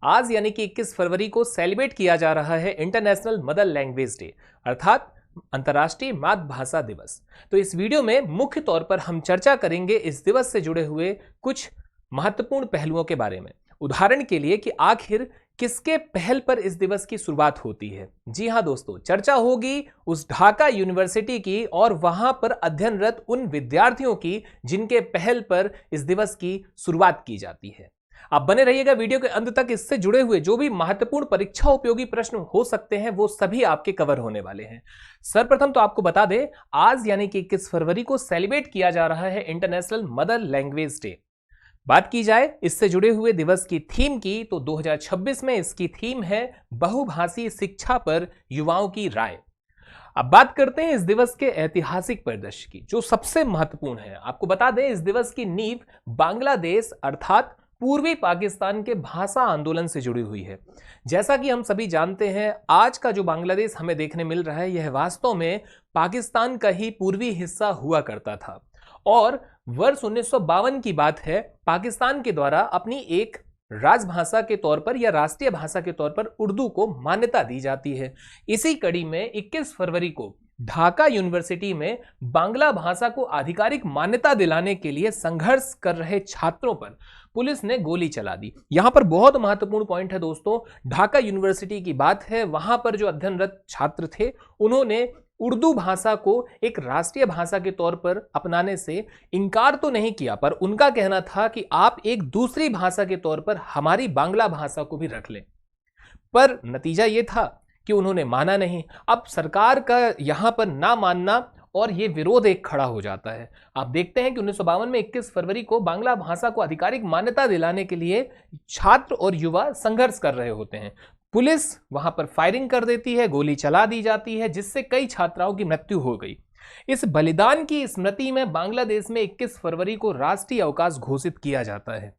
आज यानी कि 21 फरवरी को सेलिब्रेट किया जा रहा है इंटरनेशनल मदर लैंग्वेज डे अर्थात अंतर्राष्ट्रीय मातृभाषा दिवस। तो इस वीडियो में मुख्य तौर पर हम चर्चा करेंगे इस दिवस से जुड़े हुए कुछ महत्वपूर्ण पहलुओं के बारे में। उदाहरण के लिए कि आखिर किसके पहल पर इस दिवस की शुरुआत होती है। जी हां दोस्तों, चर्चा होगी उस ढाका यूनिवर्सिटी की और वहां पर अध्ययनरत उन विद्यार्थियों की जिनके पहल पर इस दिवस की शुरुआत की जाती है। आप बने रहिएगा वीडियो के अंत तक। इससे जुड़े हुए जो भी महत्वपूर्ण परीक्षा उपयोगी प्रश्न हो सकते हैं वो सभी आपके कवर होने वाले हैं। सर्वप्रथम तो आपको बता दें, आज यानी कि 21 फरवरी को सेलिब्रेट किया जा रहा है इंटरनेशनल मदर लैंग्वेज डे। बात की जाए इससे जुड़े हुए दिवस की थीम की तो 2026 में इसकी थीम है बहुभाषी शिक्षा पर युवाओं की राय। अब बात करते हैं इस दिवस के ऐतिहासिक परिदृश्य की जो सबसे महत्वपूर्ण है। आपको बता दें इस दिवस की नींव बांग्लादेश अर्थात पूर्वी पाकिस्तान के भाषा आंदोलन से जुड़ी हुई है। जैसा कि हम सभी जानते हैं, आज का जो बांग्लादेश हमें देखने मिल रहा है यह वास्तव में पाकिस्तान का ही पूर्वी हिस्सा हुआ करता था और वर्ष 1952 की बात है, पाकिस्तान के द्वारा अपनी एक राजभाषा के तौर पर या राष्ट्रीय भाषा के तौर पर उर्दू को मान्यता दी जाती है। इसी कड़ी में 21 फरवरी को ढाका यूनिवर्सिटी में बांग्ला भाषा को आधिकारिक मान्यता दिलाने के लिए संघर्ष कर रहे छात्रों पर पुलिस ने गोली चला दी। यहां पर बहुत महत्वपूर्ण पॉइंट है दोस्तों, ढाका यूनिवर्सिटी की बात है। वहां पर जो अध्ययनरत छात्र थे उन्होंने उर्दू भाषा को एक राष्ट्रीय भाषा के तौर पर अपनाने से इनकार तो नहीं किया, पर उनका कहना था कि आप एक दूसरी भाषा के तौर पर हमारी बांग्ला भाषा को भी रख लें। पर नतीजा यह था कि उन्होंने माना नहीं। अब सरकार का यहां पर ना मानना और यह विरोध एक खड़ा हो जाता है। आप देखते हैं कि 1952 में 21 फरवरी को बांग्ला भाषा को आधिकारिक मान्यता दिलाने के लिए छात्र और युवा संघर्ष कर रहे होते हैं। पुलिस वहां पर फायरिंग कर देती है, गोली चला दी जाती है, जिससे कई छात्राओं की मृत्यु हो गई। इस बलिदान की स्मृति में बांग्लादेश में 21 फरवरी को राष्ट्रीय अवकाश घोषित किया जाता है।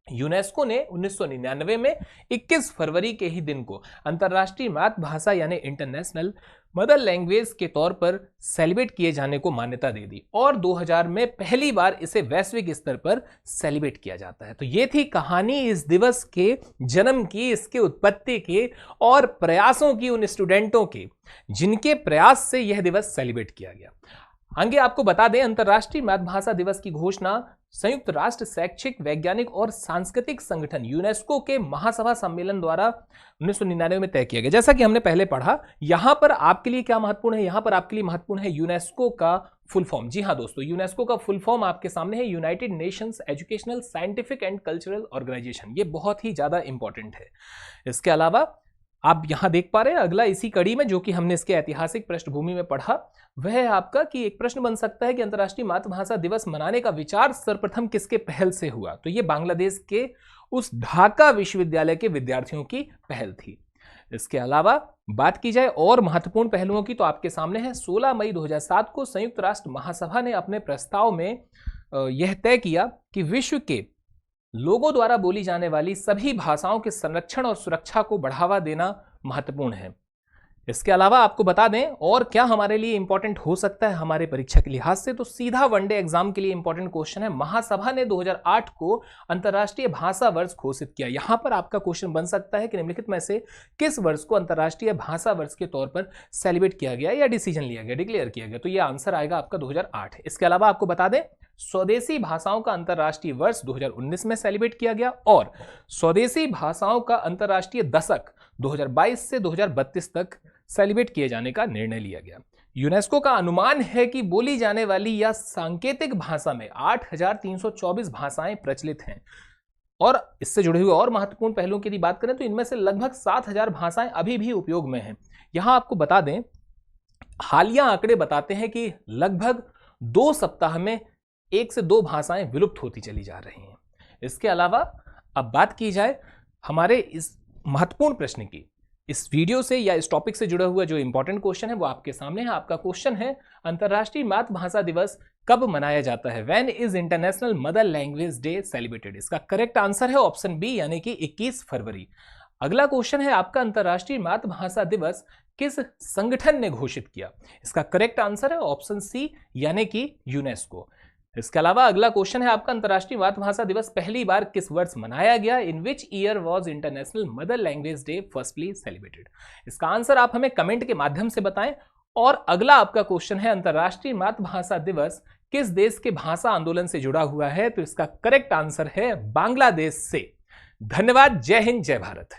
यूनेस्को ने 1999 में 21 फरवरी के ही दिन को अंतर्राष्ट्रीय मातृभाषा यानी इंटरनेशनल मदर लैंग्वेज के तौर पर सेलिब्रेट किए जाने को मान्यता दे दी और 2000 में पहली बार इसे वैश्विक स्तर पर सेलिब्रेट किया जाता है। तो ये थी कहानी इस दिवस के जन्म की, इसके उत्पत्ति के और प्रयासों की, उन स्टूडेंटों के जिनके प्रयास से यह दिवस सेलिब्रेट किया गया। आगे आपको बता दें, अंतर्राष्ट्रीय मातृभाषा दिवस की घोषणा संयुक्त राष्ट्र शैक्षिक, वैज्ञानिक और सांस्कृतिक संगठन यूनेस्को के महासभा सम्मेलन द्वारा 1999 में तय किया गया। जैसा कि हमने पहले पढ़ा, यहां पर आपके लिए क्या महत्वपूर्ण है, यहां पर आपके लिए महत्वपूर्ण है यूनेस्को का फुल फॉर्म। जी हां दोस्तों, यूनेस्को का फुल फॉर्म आपके सामने है, United Nations Educational, Scientific and Cultural Organization. ये बहुत ही ज्यादा इंपॉर्टेंट है। इसके अलावा आप यहां देख पा रहे हैं अगला इसी कड़ी में जो कि हमने इसके ऐतिहासिक पृष्ठभूमि में पढ़ा, वह है आपका कि एक प्रश्न बन सकता है कि अंतर्राष्ट्रीय मातृभाषा दिवस मनाने का विचार सर्वप्रथम किसके पहल से हुआ। तो यह बांग्लादेश के उस ढाका विश्वविद्यालय के विद्यार्थियों की पहल थी। इसके अलावा बात की जाए और महत्वपूर्ण पहलुओं की तो आपके सामने है 16 मई 2007 को संयुक्त राष्ट्र महासभा ने अपने प्रस्ताव में यह तय किया कि विश्व के लोगों द्वारा बोली जाने वाली सभी भाषाओं के संरक्षण और सुरक्षा को बढ़ावा देना महत्वपूर्ण है। इसके अलावा आपको बता दें और क्या हमारे लिए इंपॉर्टेंट हो सकता है हमारे परीक्षा के लिहाज से, तो सीधा वनडे एग्जाम के लिए इंपॉर्टेंट क्वेश्चन है। महासभा ने 2008 को अंतर्राष्ट्रीय भाषा वर्ष घोषित किया। यहां पर आपका क्वेश्चन बन सकता है कि निम्नलिखित में से किस वर्ष को अंतर्राष्ट्रीय भाषा वर्ष के तौर पर सेलिब्रेट किया गया या डिसीजन लिया गया, डिक्लेयर किया गया। तो यह आंसर आएगा आपका 2008। इसके अलावा आपको बता दें स्वदेशी भाषाओं का अंतर्राष्ट्रीय वर्ष 2019 में सेलिब्रेट किया गया और स्वदेशी भाषाओं का अंतर्राष्ट्रीय दशक 2022 से 2032 तक सेलिब्रेट किए जाने का निर्णय लिया गया। यूनेस्को का अनुमान है कि बोली जाने वाली या सांकेतिक भाषा में 8324 भाषाएं प्रचलित हैं और इससे जुड़े हुए और महत्वपूर्ण पहलुओं की यदि बात करें तो इनमें से लगभग 7000 भाषाएं अभी भी उपयोग में हैं। यहां आपको बता दें हालिया आंकड़े बताते हैं कि लगभग 2 सप्ताह में 1 से 2 भाषाएं विलुप्त होती चली जा रही हैं। इसके अलावा अब बात की जाए हमारे इस महत्वपूर्ण प्रश्न की, इस वीडियो से या इस टॉपिक से जुड़ा हुआ जो इंपॉर्टेंट क्वेश्चन है वो आपके सामने है। आपका क्वेश्चन है अंतर्राष्ट्रीय मातृभाषा दिवस कब मनाया जाता है? When is international mother language day celebrated? इसका करेक्ट आंसर है ऑप्शन बी यानी कि 21 फरवरी। अगला क्वेश्चन है आपका अंतर्राष्ट्रीय मातृभाषा दिवस किस संगठन ने घोषित किया? इसका करेक्ट आंसर है ऑप्शन सी यानी कि यूनेस्को। इसके अलावा अगला क्वेश्चन है आपका, अंतर्राष्ट्रीय मातृभाषा दिवस पहली बार किस वर्ष मनाया गया? In which year was international mother language day firstly celebrated? इसका आंसर आप हमें कमेंट के माध्यम से बताएं। और अगला आपका क्वेश्चन है, अंतर्राष्ट्रीय मातृभाषा दिवस किस देश के भाषा आंदोलन से जुड़ा हुआ है? तो इसका करेक्ट आंसर है बांग्लादेश से। धन्यवाद। जय हिंद, जय भारत।